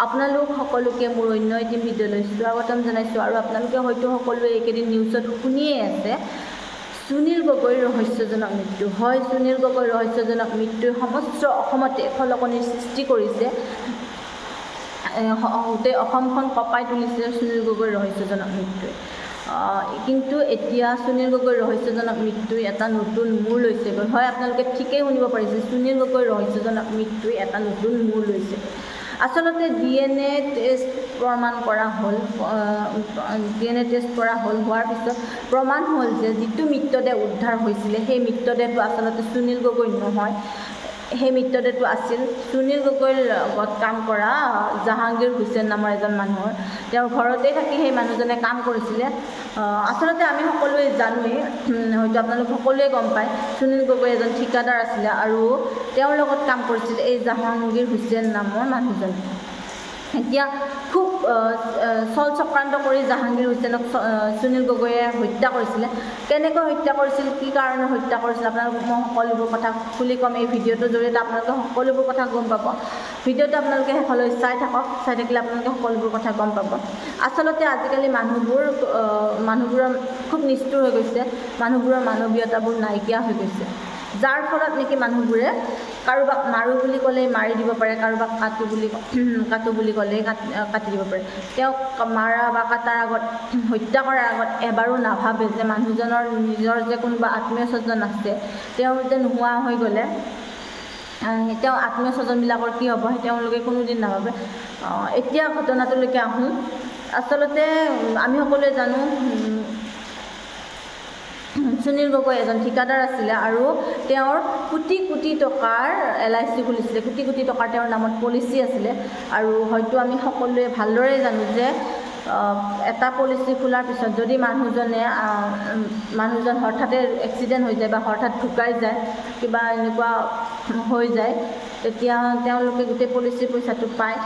আপোনালোক সকলোকে মোৰ অন্য এটি ভিডিঅ'লৈ স্বাগতম জনাইছোঁ আৰু আপোনালোকে হয়তো সকলোৱে এইকেইদিন নিউজত শুনিয়ে আছে সুনীল গগৈৰ ৰহস্যজনক মৃত্যু হয়। সুনীল গগৈৰ ৰহস্যজনক মৃত্যুই সমস্ত অসমতে খলকনিৰ সৃষ্টি কৰিছে। গোটেই অসমখন কঁপাই তুলিছে সুনীল গগৈৰ ৰহস্যজনক মৃত্যুৱে। কিন্তু এতিয়া সুনীল গগৈৰ ৰহস্যজনক মৃত্যুই এটা নতুন মূৰ লৈছেগৈ। হয়, আপোনালোকে ঠিকেই শুনিব পাৰিছে, সুনীল গগৈৰ ৰহস্যজনক মৃত্যুই এটা নতুন মূৰ লৈছে। আচলতে DNA টেষ্ট প্ৰমাণ কৰা হ'ল। DNA টেষ্ট কৰা হোৱাৰ পিছত প্ৰমাণ হ'ল যে যিটো মৃতদেহ উদ্ধাৰ হৈছিলে সেই মৃতদেহটো আচলতে সুনীল গগৈ নহয়। সেই মৃতদেহটো আছিল সুনীল গগৈৰ লগত কাম কৰা জাহাংগীৰ হুছেইন নামৰ এজন মানুহৰ। তেওঁৰ ঘৰতেই থাকি সেই মানুহজনে কাম কৰিছিলে। আচলতে আমি সকলোৱে জানোৱেই, হয়তো আপোনালোক সকলোৱে গম পায়, সুনীল গগৈ এজন ঠিকাদাৰ আছিলে আৰু তেওঁৰ লগত কাম কৰিছিলে এই জাহাংগীৰ হুছেইন নামৰ মানুহজনে। এতিয়া খুব চল চক্ৰান্ত কৰি জাহাংগীৰ হুছেইনক সুনীল গগৈয়ে হত্যা কৰিছিলে। কেনেকৈ হত্যা কৰিছিল, কি কাৰণে হত্যা কৰিছিল, আপোনালোকক মই সকলোবোৰ কথা খুলি ক'ম। এই ভিডিঅ'টোৰ জৰিয়তে আপোনালোকে সকলোবোৰ কথা গম পাব। ভিডিঅ'টো আপোনালোকে শেষলৈ চাই থাকক, চাই থাকিলে আপোনালোকে সকলোবোৰ কথা গম পাব। আচলতে আজিকালি মানুহবোৰৰ খুব নিষ্ঠুৰ হৈ গৈছে, মানুহবোৰৰ মানৱীয়তাবোৰ নাইকিয়া হৈ গৈছে, যাৰ ফলত নেকি মানুহবোৰে কাৰোবাক মাৰোঁ বুলি ক'লেই মাৰি দিব পাৰে, কাৰোবাক কাটো বুলি ক'লেই কাটি দিব পাৰে। তেওঁক মাৰা বা কাটাৰ আগত, হত্যা কৰাৰ আগত এবাৰো নাভাবে যে মানুহজনৰ নিজৰ যে কোনোবা আত্মীয় স্বজন আছে, তেওঁ যে নোহোৱা হৈ গ'লে তেওঁ আত্মীয় স্বজনবিলাকৰ কি হ'ব তেওঁলোকে কোনোদিন নাভাবে। এতিয়া ঘটনাটোলৈকে আহোঁ। আচলতে আমি সকলোৱে জানো সুনীল গগৈ এজন ঠিকাদাৰ আছিলে আৰু তেওঁৰ কোটি কোটি টকাৰ LIC খুলিছিলে, কোটি কোটি টকাৰ তেওঁৰ নামত পলিচি আছিলে। আৰু হয়তো আমি সকলোৱে ভালদৰে জানো যে এটা পলিচি খোলাৰ পিছত যদি মানুহজন হঠাতে এক্সিডেণ্ট হৈ যায় বা হঠাৎ ঢুকাই যায়, কিবা এনেকুৱা হৈ যায়, তেতিয়া তেওঁলোকে গোটেই পলিচিৰ পইচাটো পায়।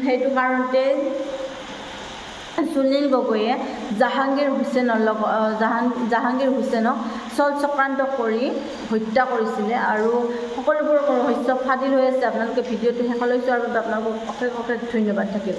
সেইটো কাৰণতে সুনীল গগৈয়ে জাহাংগীৰ হুছেইনক চল চক্ৰান্ত কৰি হত্যা কৰিছিলে আৰু সকলোবোৰ ৰহস্য ফাদিল হৈ আছে। আপোনালোকে ভিডিঅ'টো শেষলৈ চোৱাৰ বাবে আপোনালোকক অশেষ ধন্যবাদ থাকিল।